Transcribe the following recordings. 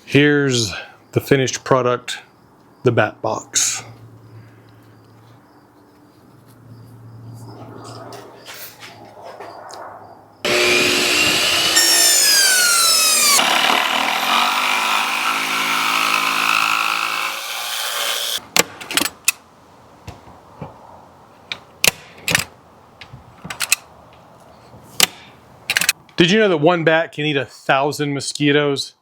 Here's the finished product, the bat box. Did you know that one bat can eat 1,000 mosquitoes?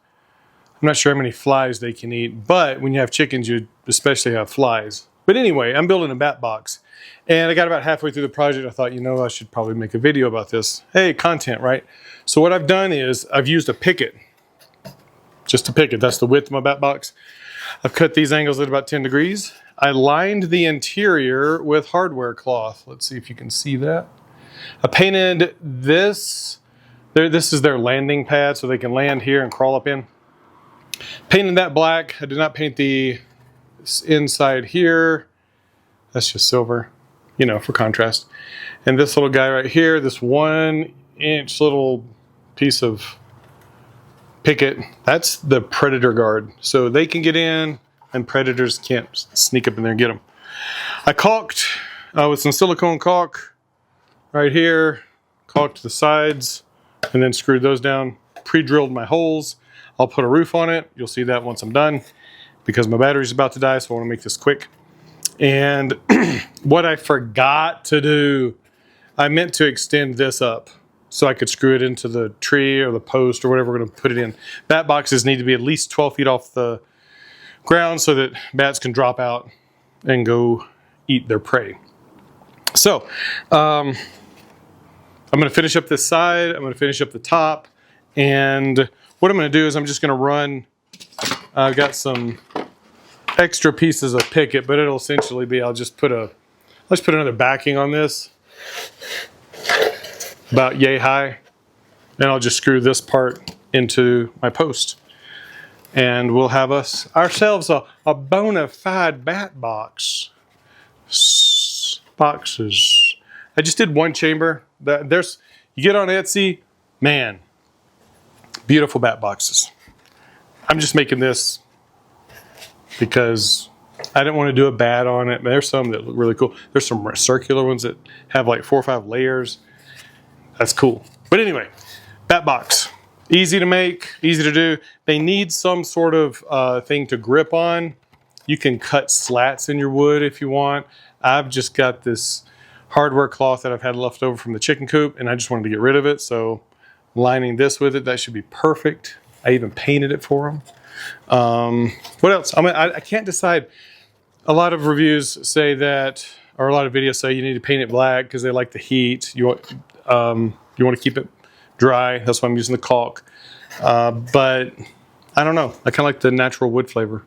I'm not sure how many flies they can eat, but when you have chickens, you especially have flies. But anyway, I'm building a bat box, and I got about halfway through the project. I thought, you know, I should probably make a video about this. Hey, content, right? So what I've done is I've used a picket, just a picket. That's the width of my bat box. I've cut these angles at about 10 degrees. I lined the interior with hardware cloth. Let's see if you can see that. I painted this. This is their landing pad, so they can land here and crawl up in. Painted that black. I did not paint the inside here. That's just silver, you know, for contrast. And this little guy right here, this 1-inch little piece of picket, that's the predator guard. So they can get in and predators can't sneak up in there and get them. I caulked with some silicone caulk right here, caulked the sides, and then screwed those down, pre-drilled my holes. I'll put a roof on it. You'll see that once I'm done because my battery's about to die, so I want to make this quick. And what I forgot to do, I meant to extend this up so I could screw it into the tree or the post or whatever we're going to put it in. Bat boxes need to be at least 12 feet off the ground so that bats can drop out and go eat their prey. So, I'm going to finish up this side, I'm going to finish up the top, and what I'm going to do is I'm just going to run, I've got some extra pieces of picket, but it'll essentially be, let's put another backing on this, about yay high, and I'll just screw this part into my post. And we'll have ourselves a bona fide bat box. Boxes. I just did one chamber. You get on Etsy, man, beautiful bat boxes. I'm just making this because I didn't want to do a bat on it. There's some that look really cool. There's some circular ones that have like 4 or 5 layers. That's cool. But anyway, bat box. Easy to make, easy to do. They need some sort of thing to grip on. You can cut slats in your wood if you want. I've just got this hardware cloth that I've had left over from the chicken coop, and I just wanted to get rid of it, so lining this with it, that should be perfect. I even painted it for them. What else? I can't decide. A lot of reviews say that, or a lot of videos say you need to paint it black because they like the heat. You want to keep it dry. That's why I'm using the caulk. But I don't know. I kind of like the natural wood flavor.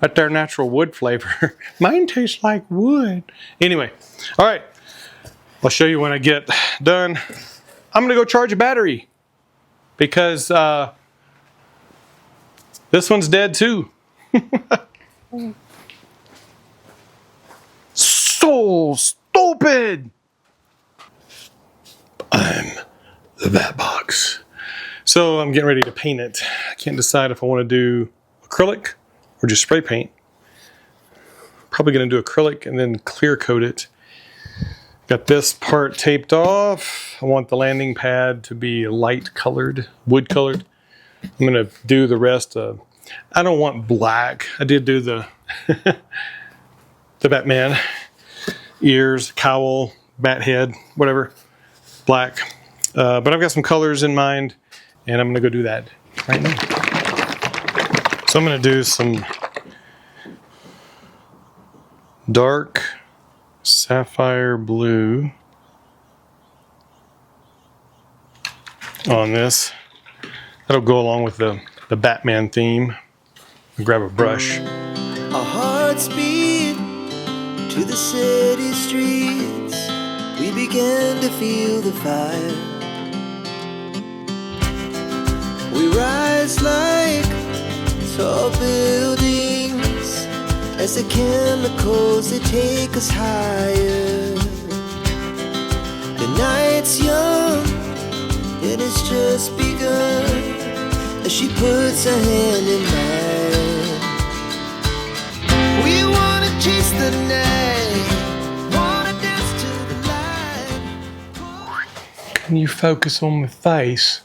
At their natural wood flavor. Mine tastes like wood. Anyway, all right. I'll show you when I get done. I'm going to go charge a battery because this one's dead too. So stupid. I'm the bat box. So I'm getting ready to paint it. I can't decide if I want to do acrylic or just spray paint. Probably going to do acrylic and then clear coat it. Got this part taped off. I want the landing pad to be light colored, wood colored. I'm going to do the rest. I don't want black. I did do the the Batman ears, cowl, bat head, whatever, black. But I've got some colors in mind, and I'm going to go do that right now. So I'm going to do some dark sapphire blue on this. That'll go along with the Batman theme. I'll grab a brush. Our hearts beat to the city streets. We began to feel the fire. We rise like tall buildings as the chemicals, they take us higher. The night's young, it has just begun, as she puts her hand in mine. We wanna chase the night, wanna dance to the light. Can you focus on my face?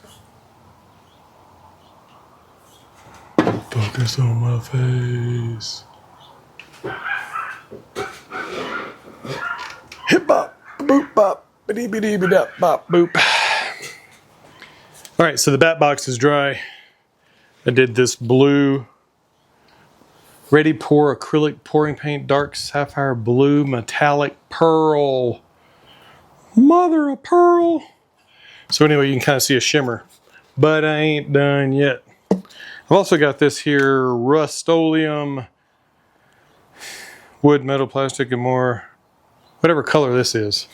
Focus on my face. Hip bop, boop bop, biddy biddy biddy bop boop. All right, so the bat box is dry. I did this blue ready pour acrylic pouring paint, dark sapphire blue, metallic pearl. Mother of pearl. So anyway, you can kind of see a shimmer, but I ain't done yet. I've also got this here Rust-Oleum wood, metal, plastic, and more. Whatever color this is.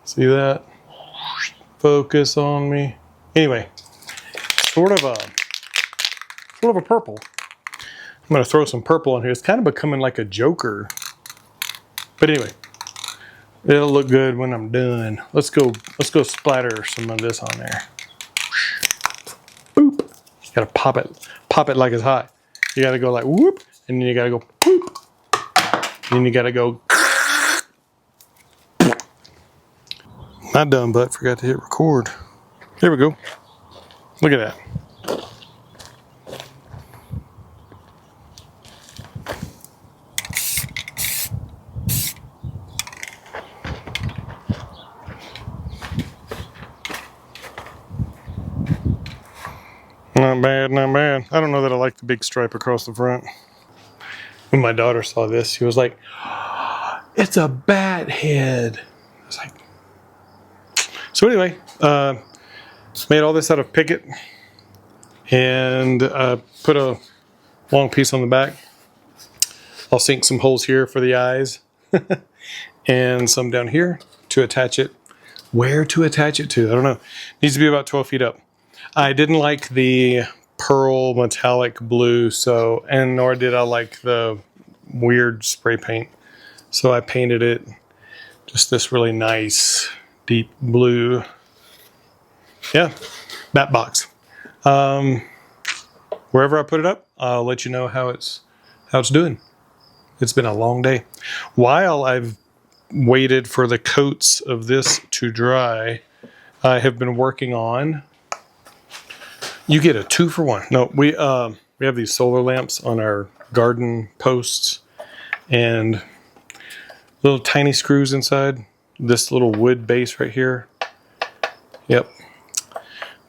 See that? Focus on me. Anyway, sort of a purple. I'm gonna throw some purple on here. It's kind of becoming like a Joker. But anyway, it'll look good when I'm done. Let's go splatter some of this on there. Boop. You gotta pop it like it's hot. You gotta go like whoop, and then you gotta go boop. And then you gotta go. Not done, but forgot to hit record. There we go. Look at that. Not bad, not bad. I don't know that I like the big stripe across the front. When my daughter saw this, she was like, oh, it's a bat head. I was like, so anyway, made all this out of Picket and put a long piece on the back. I'll sink some holes here for the eyes and some down here to attach it. Where to attach it to, I don't know. Needs to be about 12 feet up. I didn't like the pearl metallic blue, so, and nor did I like the weird spray paint. So I painted it just this really nice deep blue. Yeah, bat box. Wherever I put it up, I'll let you know how it's doing. It's been a long day. While I've waited for the coats of this to dry, I have been working on. You get a 2-for-1. No, we have these solar lamps on our garden posts and little tiny screws inside. This little wood base right here. Yep.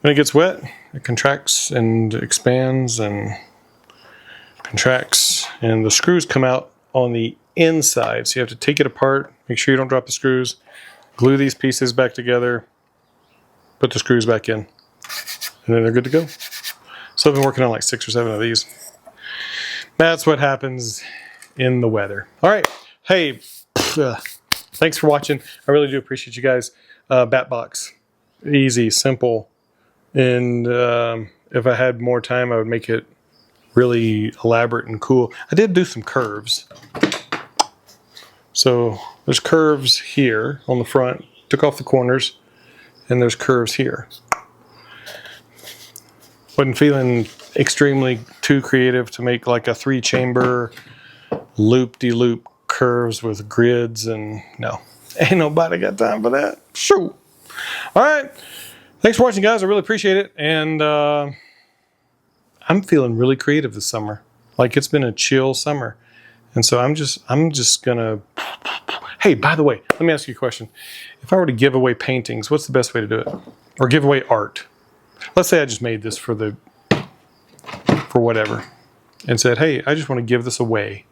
When it gets wet, it contracts and expands and contracts, and the screws come out on the inside. So you have to take it apart, make sure you don't drop the screws, glue these pieces back together, put the screws back in, and then they're good to go. So I've been working on like 6 or 7 of these. That's what happens in the weather. All right. Hey, thanks for watching. I really do appreciate you guys. Bat box. Easy, simple. And if I had more time, I would make it really elaborate and cool. I did do some curves. So there's curves here on the front. Took off the corners. And there's curves here. Wasn't feeling extremely too creative to make like a 3-chamber loop-de-loop curves with grids, and no, ain't nobody got time for that. Shoot. All right. Thanks for watching, guys. I really appreciate it. And I'm feeling really creative this summer. Like, it's been a chill summer. And so I'm just gonna, hey, by the way, let me ask you a question. If I were to give away paintings, what's the best way to do it? Or give away art? Let's say I just made this for whatever and said, hey, I just want to give this away.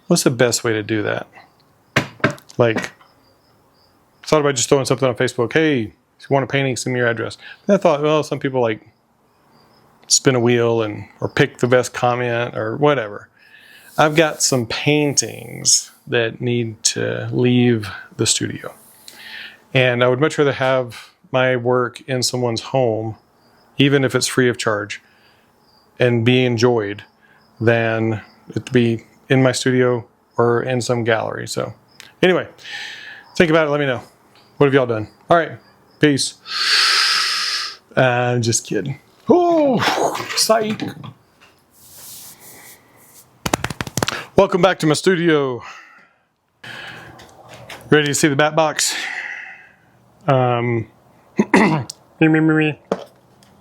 What's the best way to do that? Like, thought about just throwing something on Facebook. Hey, if you want a painting, send me your address. And I thought, well, some people like spin a wheel or pick the best comment or whatever. I've got some paintings that need to leave the studio. And I would much rather have my work in someone's home, even if it's free of charge, and be enjoyed, than it to be in my studio or in some gallery. So anyway, think about it. Let me know. What have y'all done? All right. Peace. I'm just kidding. Oh, psych. Welcome back to my studio. Ready to see the bat box? Me.